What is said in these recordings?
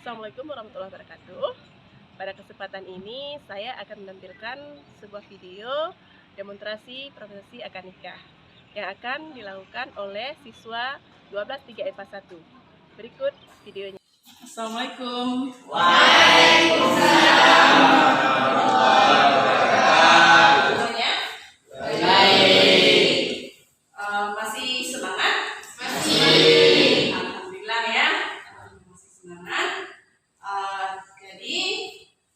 Assalamualaikum warahmatullahi wabarakatuh. Pada kesempatan ini saya akan menampilkan sebuah video demonstrasi prosesi akad nikah yang akan dilakukan oleh siswa 12 3 IPA 1. Berikut videonya. Assalamualaikum. Masih semangat? Masih. Alhamdulillah ya, masih semangat. Jadi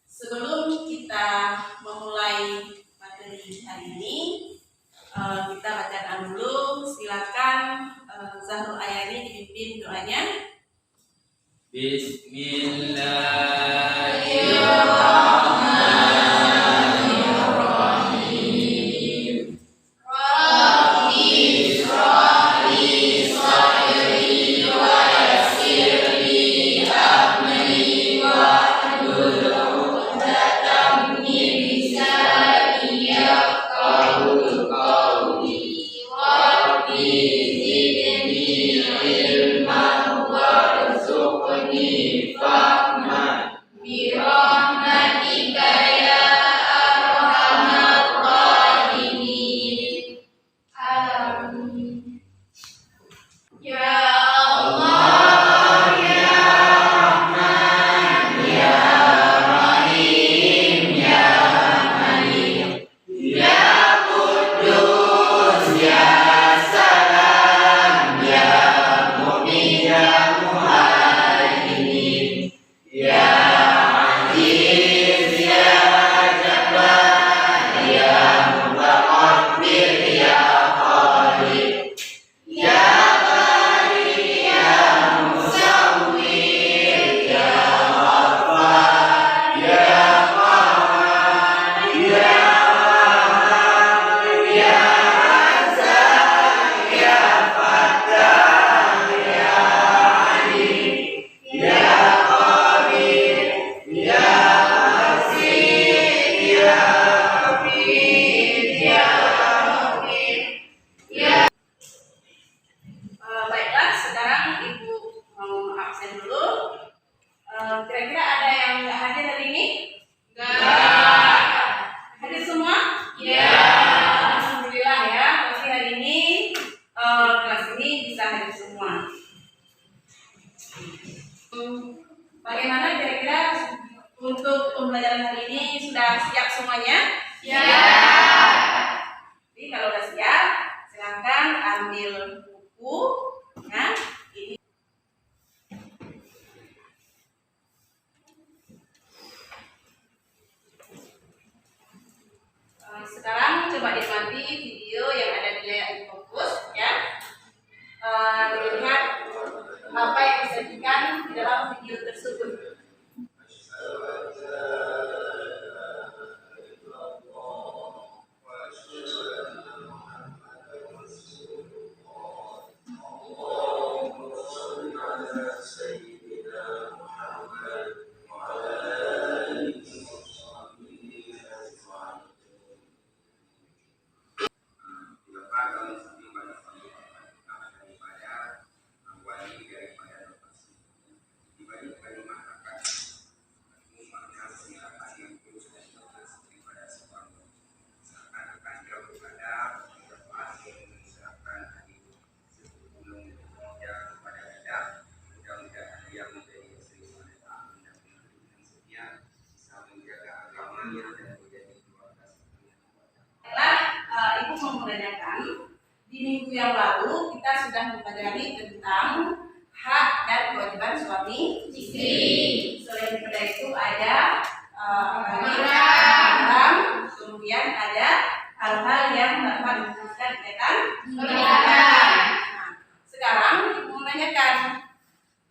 sebelum kita memulai materi hari ini, kita bacakan dulu. Silakan Zahrul Ayani dipimpin doanya. Bismillahirrahmanirrahim. Rabbi shrahli sadri wa yassirli amri wahlul 'uqdatam min lisani yafqahu qawli. Rabbi zidni ilman warzuqni fahman birahmatika ya arhamar rahimin. Amin. Ya Allah, ya Rahman, ya Rahim, ya Malik, ya Qudus, ya Salam, ya Mu'min, ya Muhaimin, ya Aziz, ya Jabbar, ya Mutakabbir, ya Khaliq, ya Bari, ya Musawwir, ya Ghaffar, ya Qahhar, ya Wahhab, ya Razzaq, ya Fattah, ya Alim, ya Qadir, ya Basir, ya Hafid, ya Muqim, ya. Baiklah, sekarang Ibu mau absen dulu. Kira-kira ada yang nggak hadir hari ini? Enggak. Hadir semua? Ya. Alhamdulillah ya, berarti hari ini kelas ini bisa hadir semua. Bagaimana kira-kira untuk pembelajaran hari ini, sudah siap semuanya? Ya. Jadi kalau sudah siap, silakan ambil buku ya. Ini sekarang coba nikmati video yang ada di layar fokus ya. Dilihat apa yang disajikan di dalam video tersebut. Ibu mau menanyakan, di minggu yang lalu kita sudah mempelajari tentang hak dan kewajiban suami istri. Selain daripada itu ada mahram, kemudian ada hal-hal yang dapat memutuskan ikatan pernikahan. Nah, sekarang Ibu mau menanyakan,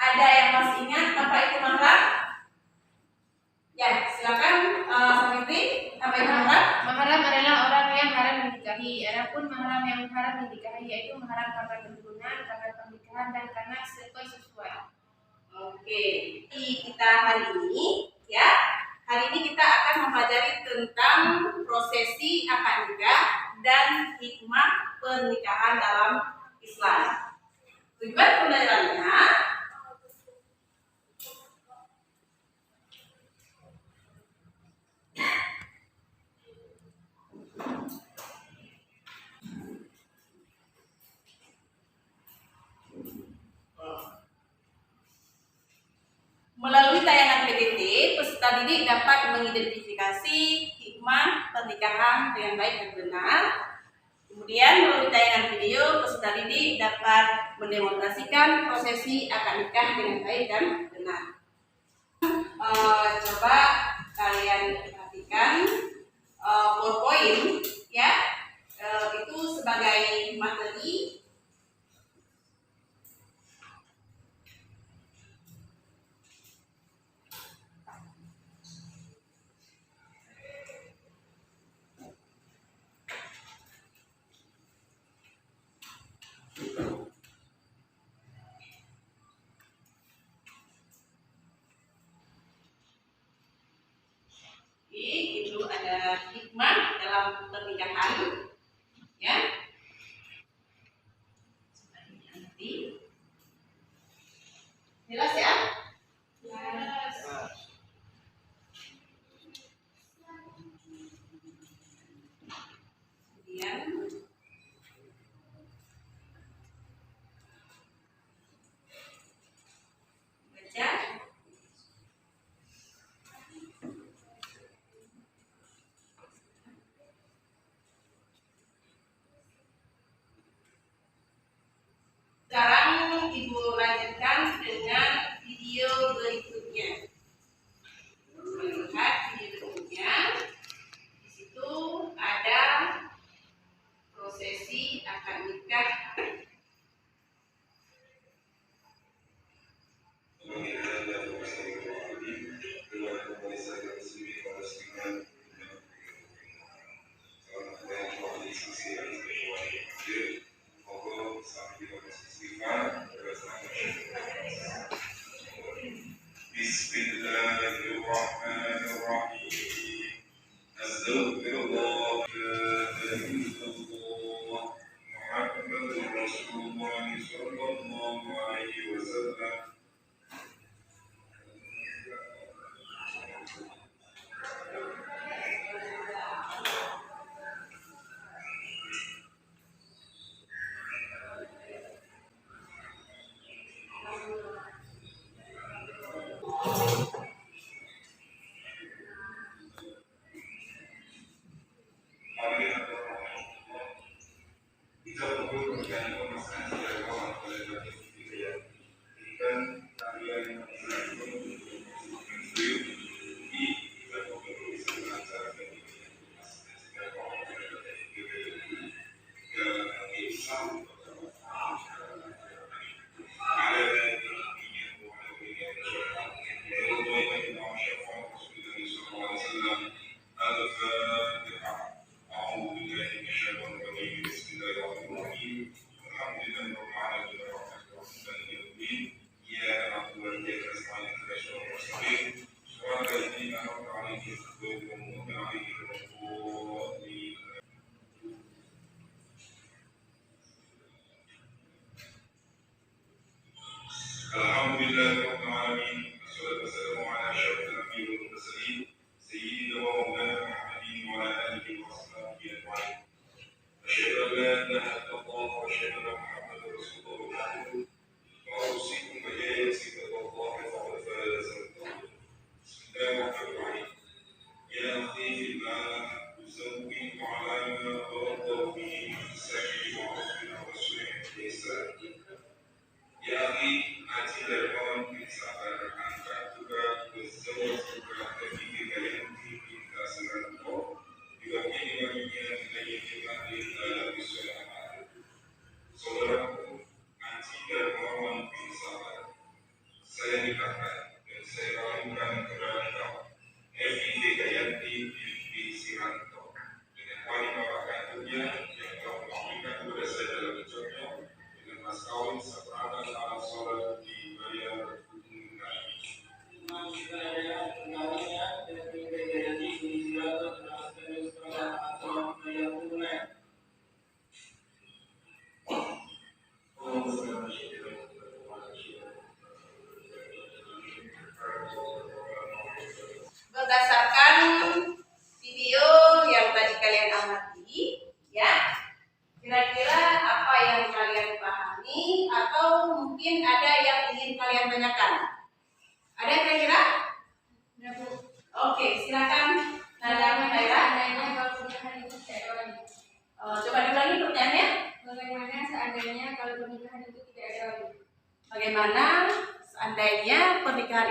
ada yang masih ingat apa itu mahram? Ya, silakan Savitri, apa itu mahram? Mahram adalah orang yang haram dinikahi. Adapun mahram yang haram dinikahi yaitu mahram karena keturunan, karena pernikahan, dan karena sesuai. Oke, di kita hari ini ya, hari ini kita akan mempelajari tentang prosesi akad nikah dan hikmah pernikahan dalam Islam. Tujuan pembelajarannya peserta didik dapat mengidentifikasi hikmah pernikahan dengan baik dan benar. Kemudian melalui tayangan video, peserta didik dapat mendemonstrasikan prosesi akad nikah dengan baik dan benar. Coba kalian perhatikan PowerPoint ya, itu sebagai materi. Itu ada hikmah dalam pernikahan, ya. Jelas ya? Yes. Kemudian baca. Sekarang Ibu lanjutkan dengan video berikutnya. Lihat video berikutnya. Di situ ada prosesi akad nikah. Bismillahirrahmanirrahim. Astagfirullah. Muhammadur Rasulullah sallallahu alaihi wasallam. Berdasarkan video yang tadi kalian amati, ya, kira-kira apa yang kalian pahami atau mungkin ada yang ingin kalian tanyakan? Ada kira-kira? Ya, Bu.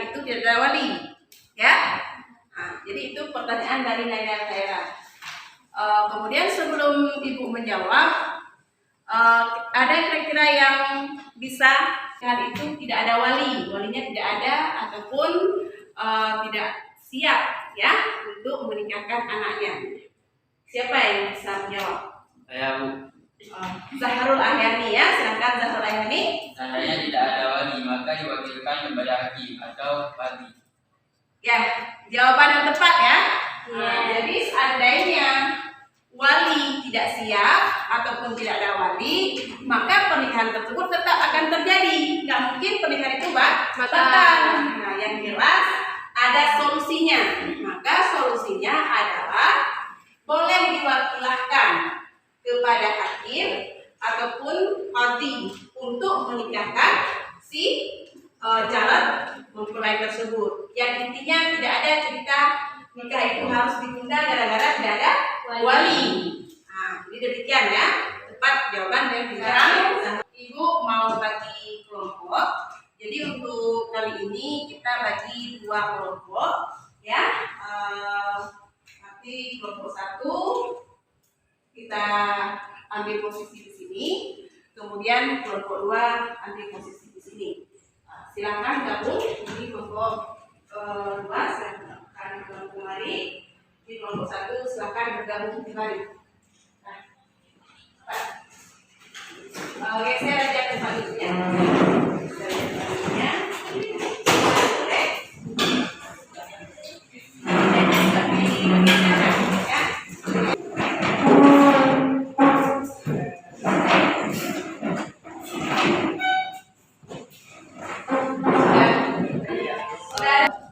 itu tidak ada wali, ya. Nah, jadi itu pertanyaan dari Naya Khaira. Kemudian sebelum Ibu menjawab, ada kira-kira yang bisa dengan itu tidak ada walinya tidak ada ataupun tidak siap ya untuk menikahkan anaknya. Siapa yang bisa menjawab? Saya, Bu. Zahrul Ahyani ya, silakan Zahrul Ahyani. Seandainya tidak ada wali, maka diwakilkan kepada hakim atau wali. Ya, jawaban yang tepat ya. Jadi seandainya wali tidak siap ataupun tidak ada wali, maka pernikahan tersebut tetap akan terjadi. Nggak mungkin pernikahan itu batal. Nah, yang jelas ada solusinya. Maka solusinya adalah boleh diwakilkan kepada hakim ataupun qadhi untuk menikahkan si calon mempelai tersebut. Yang intinya tidak ada cerita nikah itu harus ditunda gara-gara tidak ada wali. Nah, jadi demikian ya. Tepat jawaban yang sekarang. Ibu mau bagi kelompok. Jadi untuk kali ini kita bagi 2 kelompok ya. Nanti kelompok 1 kita ambil posisi di sini, kemudian kelompok 2 ambil posisi di sini. Silakan gabung di kelompok 2 silakan kembali, di kelompok 1 silakan bergabung kembali. Geser aja ke selanjutnya.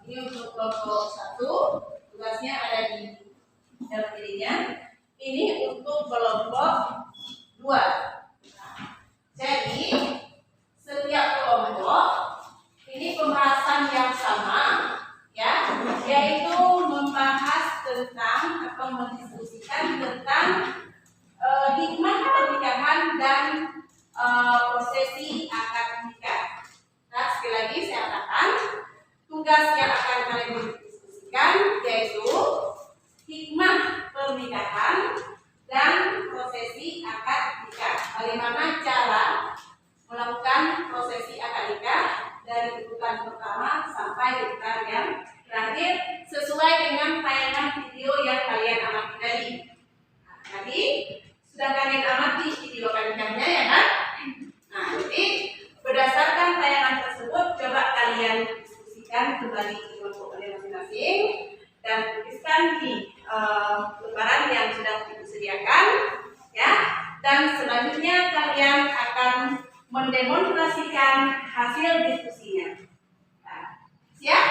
Ini untuk kelompok 1, tugasnya ada di dalam dirinya. Ini untuk kelompok 2. Jadi setiap kelompok ini pembahasan yang sama ya, yaitu membahas tentang atau mendiskusikan tentang hikmah pernikahan dan prosesi akad nikah. Nah, sekali lagi saya katakan tugas yang akan kalian diskusikan yaitu hikmah pernikahan dan prosesi akad nikah. Bagaimana cara melakukan prosesi akad nikah dari urutan pertama sampai urutan yang terakhir sesuai dengan tayangan video yang kalian amati tadi. Nah, tadi sudah kalian amati video akad nikahnya ya kan? Nah, jadi berdasarkan tayangan tersebut coba kalian diskusikan kembali ke kelompok kalian masing-masing dan tuliskan di lembaran yang sudah disediakan ya. Dan selanjutnya kalian akan mendemonstrasikan hasil diskusinya. Nah, siap?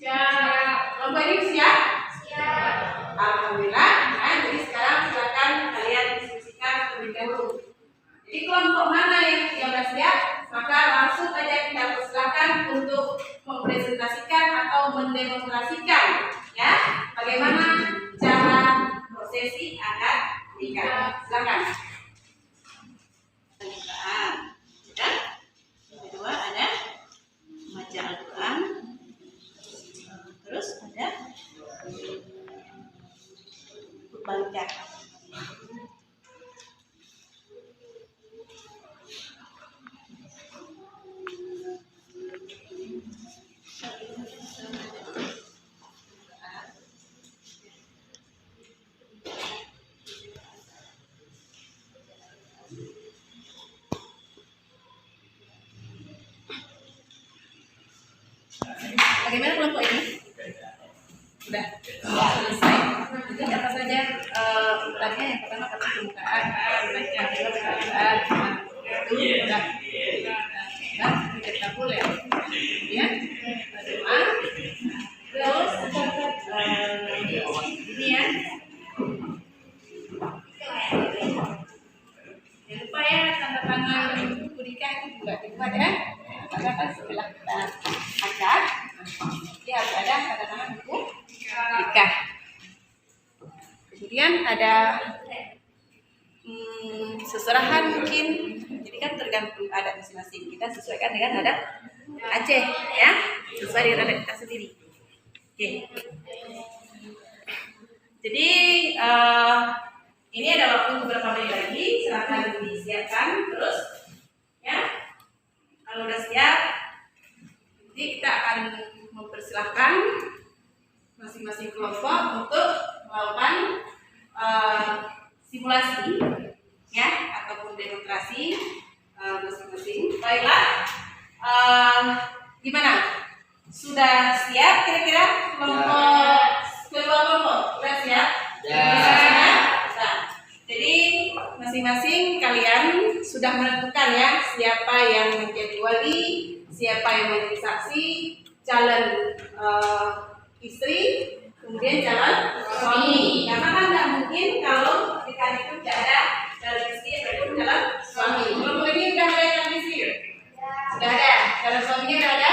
Siap. Kelompok ini siap? Siap. Alhamdulillah. Nah, jadi sekarang silakan kalian diskusikan terlebih dahulu. Jadi kelompok mana yang sudah siap, maka langsung saja kita persilakan untuk mempresentasikan atau mendemonstrasikan ya bagaimana cara prosesi akad nikah. Silakan. Pernikahan, ya. Yang kedua ada membaca Al-Quran, terus ada khutbah nikah. Bagaimana kelompok ini? Sudah selesai. Jadi apa saja urutannya? Yang pertama kata pembukaan, baca pembukaan, itu sudah kita boleh ya. Doa, terus ini ya. Jangan lupa ya tanda tangan buku nikah itu juga dibuat ya. Karena kan setelah kita akad, dia harus ada tanda tangan buku nikah. Kemudian ada seserahan mungkin, jadi kan tergantung adat masing-masing. Kita sesuaikan dengan adat Aceh, ya, sesuai dengan adat kita sendiri. Oke. Jadi ini ada waktu beberapa menit lagi, silakan disiapkan terus, ya. Kalau udah siap, nanti kita akan mempersilahkan masing-masing kelompok untuk melakukan simulasi, ya, ataupun demonstrasi masing-masing. Baiklah, gimana? Sudah siap kira-kira kedua kelompok? Sudah siap? Ya. Sudah. Jadi masing-masing kalian sudah menentukan ya siapa yang menjadi wali, siapa yang menjadi saksi, calon istri, kemudian calon suami. Karena kan nggak mungkin kalau pernikahan itu tidak ada calon istri ataupun calon suami. Kelompok ini sudah ada calon istri? Sudah ada. Calon suaminya sudah ada?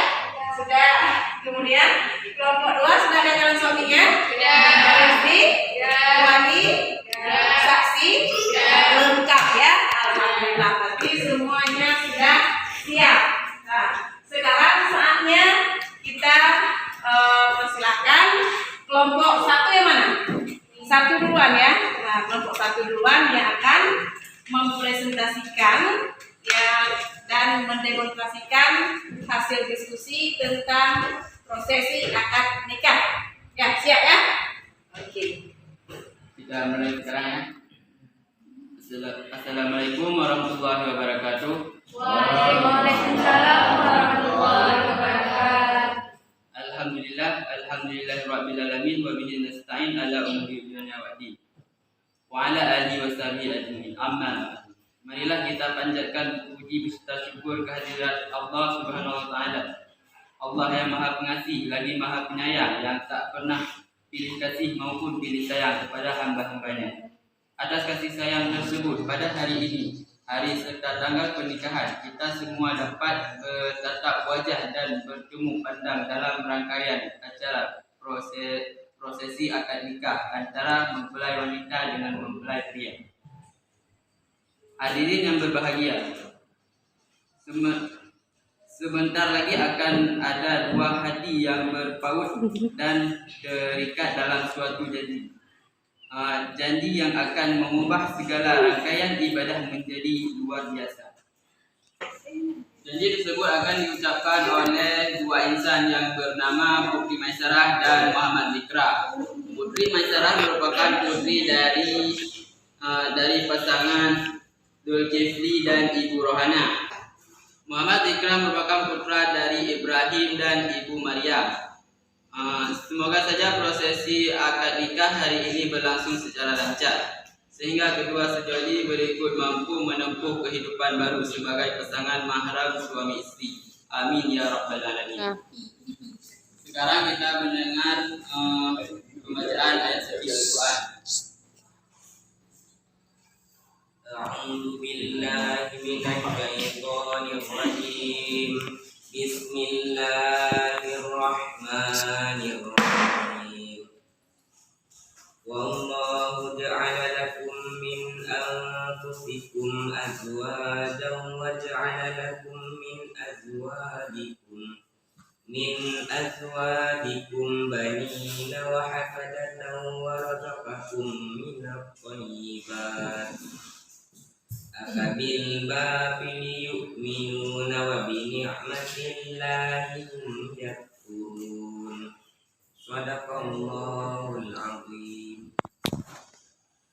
Sudah. Kemudian kelompok 2 sudah ada calon suaminya? Sudah. Calon istri? Wali? Saksi? Lengkap ya. Alhamdulillah. Berarti semuanya sudah siap. Nah, sekarang saatnya kita persilahkan kelompok 1 yang mana? 1 duluan ya. Nah, kelompok 1 duluan yang akan mempresentasikan ya dan mendemonstrasikan hasil diskusi tentang prosesi akad nikah. Ya, siap ya? Oke. Kita mulai sekarang ya. Assalamualaikum warahmatullahi wabarakatuh. Waalaikumsalam warahmatullahi wabarakatuh. Alhamdulillahirabbil alamin wa bihi nasta'in ala umuri dunya waddin. Wa ala alihi washabihi ajmain. Amma ba'du. Marilah kita panjatkan puji beserta syukur kehadirat Allah Subhanahu wa taala. Allah yang Maha Pengasih lagi Maha Penyayang, yang tak pernah pilih kasih maupun pilih sayang kepada hamba-hambanya. Atas kasih sayang tersebut, pada hari ini, hari serta tanggal pernikahan, kita semua dapat bertatap wajah dan bertemu pandang dalam rangkaian acara prosesi akad nikah antara mempelai wanita dengan mempelai pria. Hadirin yang berbahagia, sebentar lagi akan ada 2 hati yang berpaut dan terikat dalam suatu janji. Janji yang akan mengubah segala rangkaian ibadah menjadi luar biasa. Janji tersebut akan diucapkan oleh 2 insan yang bernama Putri Maisarah dan Muhammad Zikra. Putri Maisarah merupakan putri dari pasangan Zulkifli dan Ibu Rohana. Muhammad Zikra merupakan putra dari Ibrahim dan Ibu Maryam. Semoga saja prosesi akad nikah hari ini berlangsung secara lancar, sehingga kedua sejoli berikut mampu menempuh kehidupan baru sebagai pasangan mahram suami istri. Amin ya rabbal alamin. Sekarang kita mendengar pembacaan ayat suci Al-Quran. أعوذ بالله من الشيطان الرجيم بسم الله الرحمن الرحيم والله جعل لكم من أنفسكم أزواجا وجعل لكم من أزواجكم بنين وحفدة ورزقكم من الطيبات أفبالباطل يؤمنون وبنعمة الله هم يكفرون صدق الله العظيم.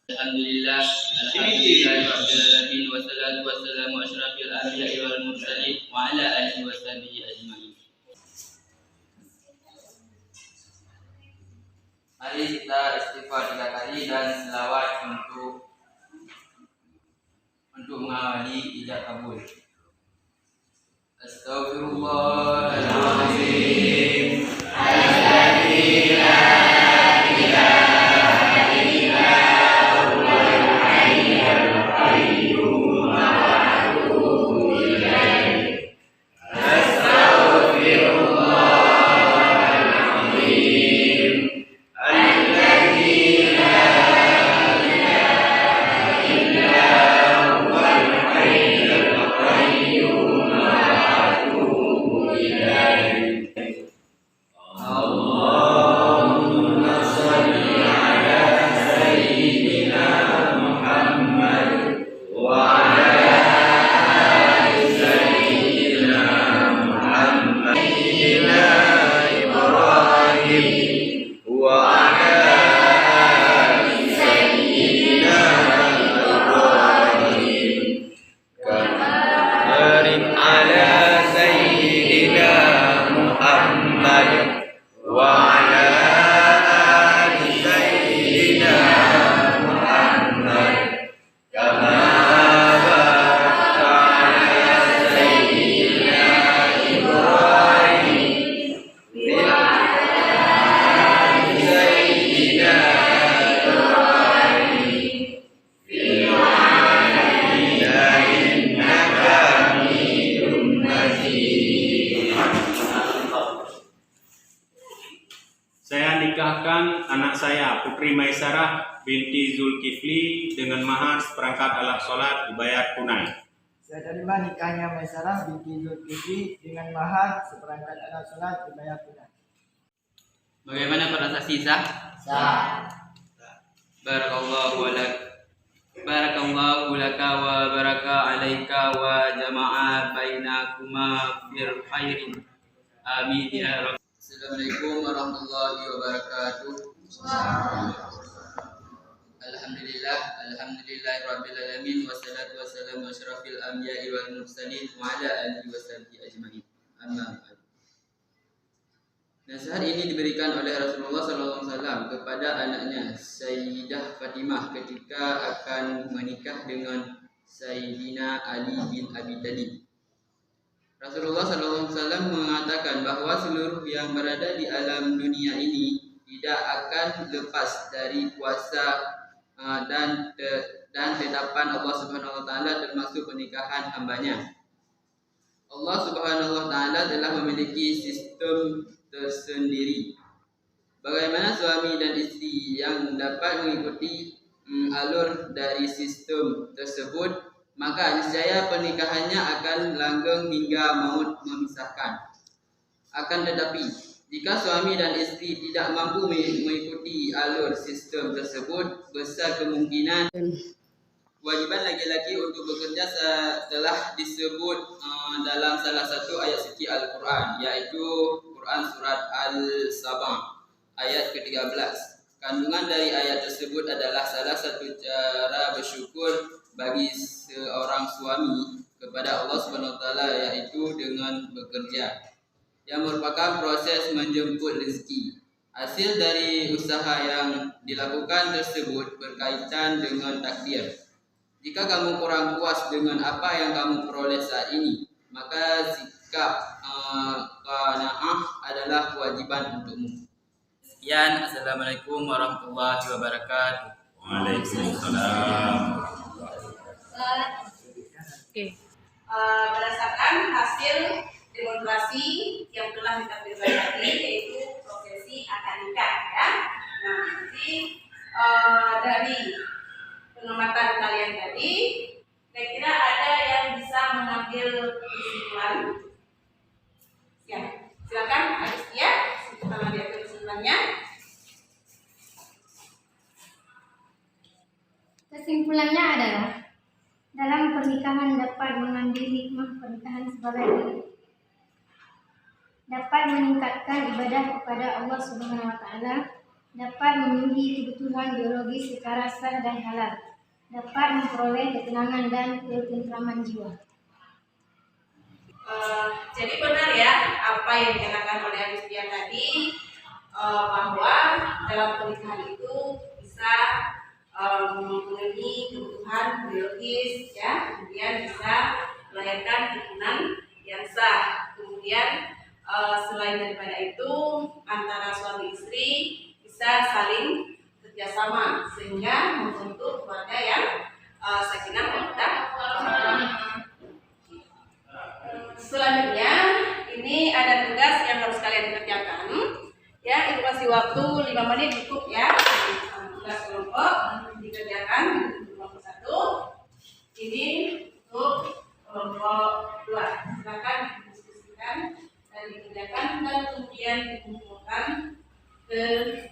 Alhamdulillah rabbil alamin wassalatu wassalamu asyrafil anbiya'i wal mursalin wa ala alihi washabihi ajmain. Mari kita istighfar 3 kali dan selawat untuk mengawali ijab kabul. Astaghfirullahaladzim. Saya nikahkan anak saya, Putri Maisarah binti Zulkifli, dengan mahar seperangkat alat sholat dibayar tunai. Saya terima nikahnya Maisarah binti Zulkifli dengan mahar seperangkat alat sholat dibayar tunai. Bagaimana para saksi sah? Sah. Barakallahu laka wa baraka alaika wa jama'a bainakuma fil khairin. Amin ya rabbal. Assalamualaikum warahmatullahi wabarakatuh. Alhamdulillah rabbil alamin, wassalatu wassalamu asyrafil anbiya'i wal mursalin wa ala alihi wasahbihi ajmain. Amma ba'd. Nasihat ini diberikan oleh Rasulullah SAW kepada anaknya Sayyidah Fatimah ketika akan menikah dengan Sayyidina Ali bin Abi Thalib. Rasulullah SAW mengatakan bahwa seluruh yang berada di alam dunia ini tidak akan lepas dari kuasa dan tetapan Allah Subhanahu Wa Taala, termasuk pernikahan hambanya. Allah Subhanahu Wa Taala telah memiliki sistem tersendiri. Bagaimana suami dan istri yang dapat mengikuti alur dari sistem tersebut, maka niscaya pernikahannya akan langgeng hingga maut memisahkan. Akan tetapi, jika suami dan istri tidak mampu mengikuti alur sistem tersebut, besar kemungkinan kewajiban laki-laki untuk bekerja telah disebut dalam salah satu ayat suci Al-Quran, yaitu Quran Surat Al-Sabah ayat ke-13. Kandungan dari ayat tersebut adalah salah satu cara bersyukur bagi seorang suami kepada Allah Subhanahu Wa Taala, yaitu dengan bekerja, yang merupakan proses menjemput rezeki. Hasil dari usaha yang dilakukan tersebut berkaitan dengan takdir. Jika kamu kurang puas dengan apa yang kamu peroleh saat ini, maka sikap qanaah adalah kewajiban untukmu. Sekian, assalamualaikum warahmatullahi wabarakatuh. Waalaikumsalam. Berdasarkan hasil demonstrasi yang telah ditampilkan tadi, yaitu prosesi akad nikah, ya. Nah, nanti dari pengamatan kalian tadi, kira-kira ada yang bisa mengambil kesimpulan? Ya, silakan Adistia, kita mengambil kesimpulannya. Kesimpulannya adalah dalam pernikahan dapat mengambil hikmah pernikahan sebagai berikut. Dapat meningkatkan ibadah kepada Allah Subhanahu Wa Taala, dapat memenuhi kebutuhan biologis secara sah dan halal, dapat memperoleh ketenangan dan ketentraman jiwa. Jadi benar ya apa yang dikatakan oleh Adistia tadi, bahwa dalam pernikahan itu bisa memenuhi kebutuhan biologis, ya, kemudian bisa melahirkan keturunan yang sah, kemudian selain daripada itu antara suami istri bisa saling kerjasama sehingga membentuk keluarga yang sakinah mawaddah warahmah. Selanjutnya ini ada tugas yang harus kalian kerjakan, ya. Itu kasih waktu 5 menit cukup, ya. Tugas kelompok dikerjakan kelompok 1, ini untuk kelompok 2. Silakan didiskusikan dan dikerjakan dan kemudian dikumpulkan ke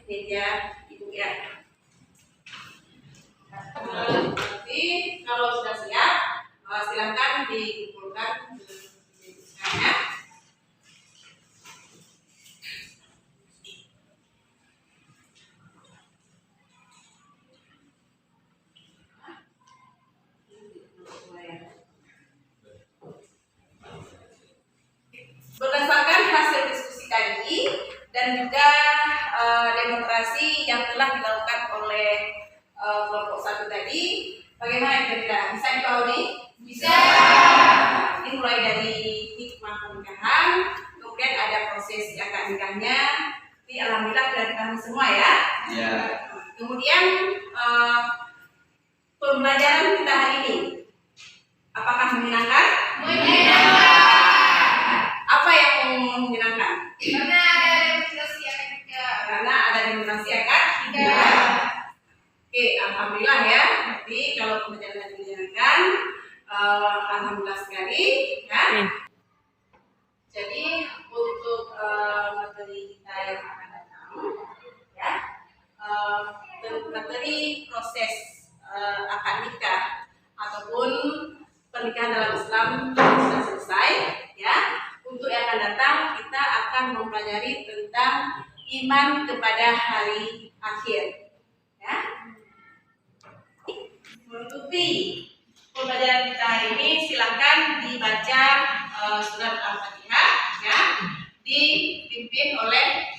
meja ibu, ya. Nanti kalau sudah siap, silakan dikumpulkan ke meja, ya. Berdasarkan hasil diskusi tadi dan juga demonstrasi yang telah dilakukan oleh kelompok 1 tadi, bagaimana kira-kira? Bisa dipahami? Bisa. Ini mulai dari hikmah pernikahan, kemudian ada proses akad nikahnya. Ini alhamdulillah sudah dipahami semua, ya. Ya. Kemudian pembelajaran kita hari ini, apakah menyenangkan? Menyenangkan. Apa yang menyenangkan? Karena ada demonstrasi akad nikah. Karena materi proses akad nikah ataupun pernikahan dalam Islam sudah selesai, ya. Untuk yang akan datang kita akan mempelajari tentang iman kepada hari akhir, ya. Menutupi pembelajaran kita hari ini, silakan dibaca surat Al-Fatihah, ya, dipimpin oleh